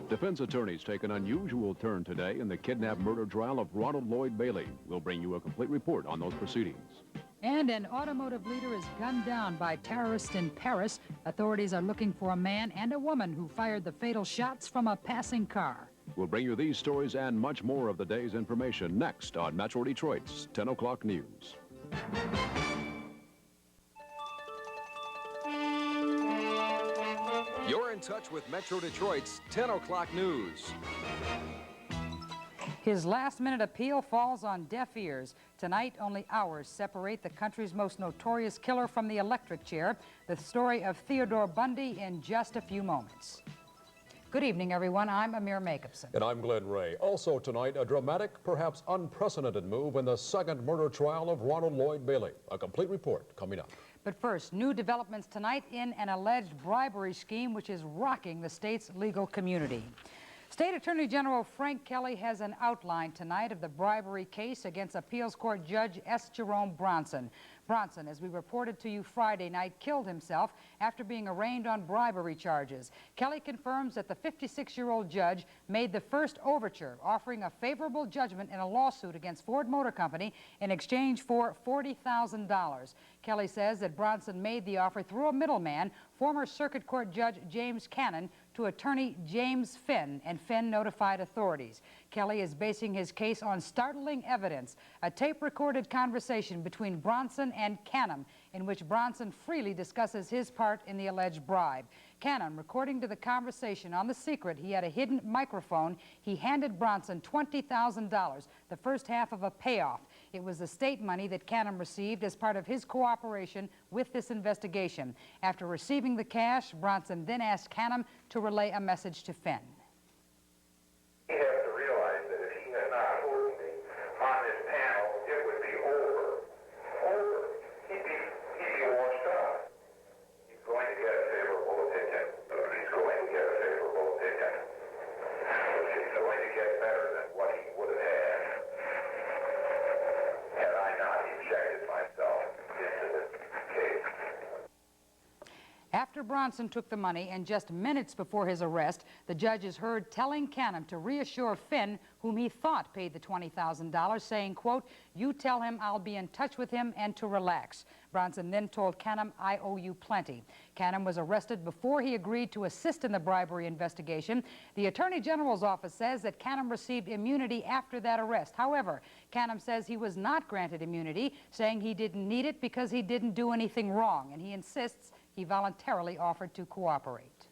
Defense attorneys take an unusual turn today in the kidnap murder trial of Ronald Lloyd Bailey. We'll bring you a complete report on those proceedings. And an automotive leader is gunned down by terrorists in Paris. Authorities are looking for a man and a woman who fired the fatal shots from a passing car. We'll bring you these stories and much more of the day's information next on Metro Detroit's 10 o'clock news. You're in touch with Metro Detroit's 10 o'clock news. His last-minute appeal falls on deaf ears. Tonight, only hours separate the country's most notorious killer from the electric chair. The story of Theodore Bundy in just a few moments. Good evening, everyone. I'm Amyre Makupson. And I'm Glenn Ray. Also tonight, a dramatic, perhaps unprecedented move in the second murder trial of Ronald Lloyd Bailey. A complete report coming up. But first, new developments tonight in an alleged bribery scheme which is rocking the state's legal community. State Attorney General Frank Kelly has an outline tonight of the bribery case against Appeals Court Judge S. Jerome Bronson. Bronson, as we reported to you Friday night, killed himself after being arraigned on bribery charges. Kelly confirms that the 56-year-old judge made the first overture, offering a favorable judgment in a lawsuit against Ford Motor Company in exchange for $40,000. Kelly says that Bronson made the offer through a middleman, former Circuit Court Judge James Cannon, to attorney James Finn, and Finn notified authorities. Kelly is basing his case on startling evidence, a tape-recorded conversation between Bronson and Cannon, in which Bronson freely discusses his part in the alleged bribe. Cannon, recording to the conversation on the secret he had a hidden microphone, he handed Bronson $20,000, the first half of a payoff. It was the state money that Cannon received as part of his cooperation with this investigation. After receiving the cash, Bronson then asked Cannon to relay a message to Finn. He has to realize that if he had not heard me on this panel, it would be over. Over. He'd be washed up. He's going to get a favorable opinion. He's going to get a favorable opinion. He's going to get better than what he would have had had I not injected myself into this case. After Bronson took the money and just minutes before his arrest, the judge is heard telling Cannon to reassure Finn, whom he thought paid the $20,000, saying, quote, "You tell him I'll be in touch with him and to relax." Bronson then told Cannon, "I owe you plenty." Cannon was arrested before he agreed to assist in the bribery investigation. The Attorney General's office says that Cannon received immunity after that arrest. However, Cannon says he was not granted immunity, saying he didn't need it because he didn't do anything wrong, and he insists he voluntarily offered to cooperate.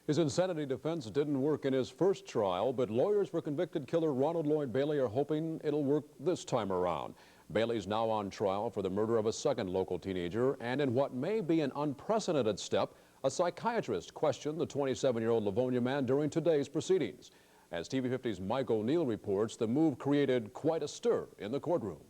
His insanity defense didn't work in his first trial, but lawyers for convicted killer Ronald Lloyd Bailey are hoping it'll work this time around. Bailey's now on trial for the murder of a second local teenager, and in what may be an unprecedented step, a psychiatrist questioned the 27-year-old Livonia man during today's proceedings. As TV 50's Mike O'Neill reports, the move created quite a stir in the courtroom.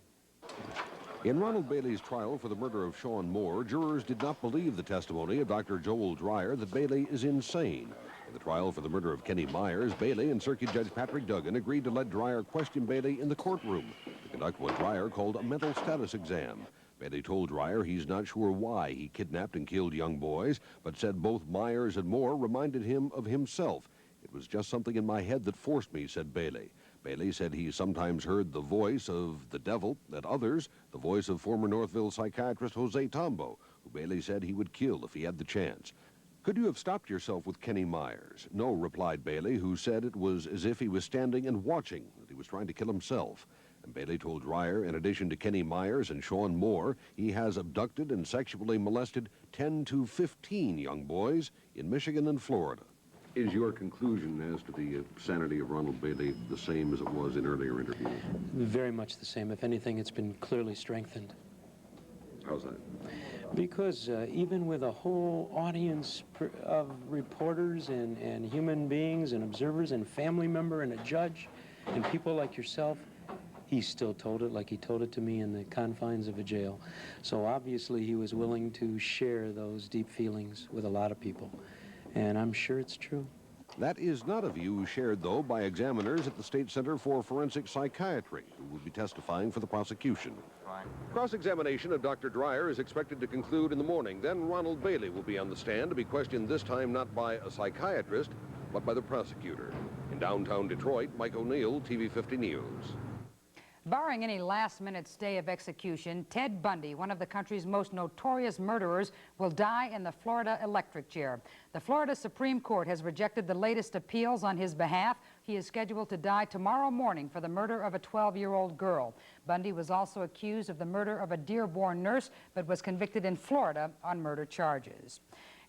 In Ronald Bailey's trial for the murder of Sean Moore, jurors did not believe the testimony of Dr. Joel Dreyer that Bailey is insane. In the trial for the murder of Kenny Myers, Bailey and Circuit Judge Patrick Duggan agreed to let Dreyer question Bailey in the courtroom to conduct what Dreyer called a mental status exam. Bailey told Dreyer he's not sure why he kidnapped and killed young boys, but said both Myers and Moore reminded him of himself. "It was just something in my head that forced me," said Bailey. Bailey said he sometimes heard the voice of the devil, at others, the voice of former Northville psychiatrist Jose Tombo, who Bailey said he would kill if he had the chance. "Could you have stopped yourself with Kenny Myers?" "No," replied Bailey, who said it was as if he was standing and watching, that he was trying to kill himself. And Bailey told Dreyer, in addition to Kenny Myers and Sean Moore, he has abducted and sexually molested 10 to 15 young boys in Michigan and Florida. Is your conclusion as to the sanity of Ronald Bailey the same as it was in earlier interviews? Very much the same. If anything, it's been clearly strengthened. How's that? Because even with a whole audience of reporters and human beings and observers and family member and a judge and people like yourself, he still told it like he told it to me in the confines of a jail. So obviously he was willing to share those deep feelings with a lot of people. And I'm sure it's true. That is not a view shared, though, by examiners at the State Center for Forensic Psychiatry, who will be testifying for the prosecution. Cross-examination of Dr. Dreyer is expected to conclude in the morning. Then Ronald Bailey will be on the stand to be questioned, this time not by a psychiatrist, but by the prosecutor. In downtown Detroit, Mike O'Neill, TV 50 News. Barring any last-minute stay of execution, Ted Bundy, one of the country's most notorious murderers, will die in the Florida electric chair. The Florida Supreme Court has rejected the latest appeals on his behalf. He is scheduled to die tomorrow morning for the murder of a 12-year-old girl. Bundy was also accused of the murder of a Dearborn nurse, but was convicted in Florida on murder charges.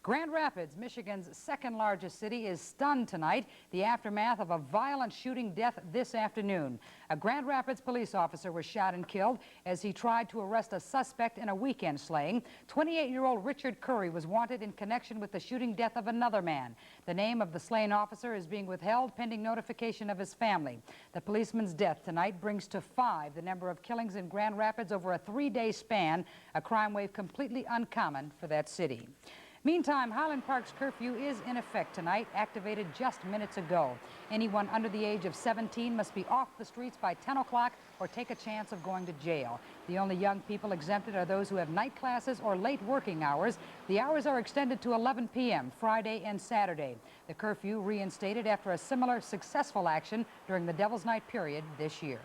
Grand Rapids, Michigan's second-largest city, is stunned tonight, the aftermath of a violent shooting death this afternoon. A Grand Rapids police officer was shot and killed as he tried to arrest a suspect in a weekend slaying. 28-year-old Richard Curry was wanted in connection with the shooting death of another man. The name of the slain officer is being withheld pending notification of his family. The policeman's death tonight brings to 5 the number of killings in Grand Rapids over a 3-day span, a crime wave completely uncommon for that city. Meantime, Highland Park's curfew is in effect tonight, activated just minutes ago. Anyone under the age of 17 must be off the streets by 10 o'clock or take a chance of going to jail. The only young people exempted are those who have night classes or late working hours. The hours are extended to 11 p.m. Friday and Saturday. The curfew reinstated after a similar successful action during the Devil's Night period this year.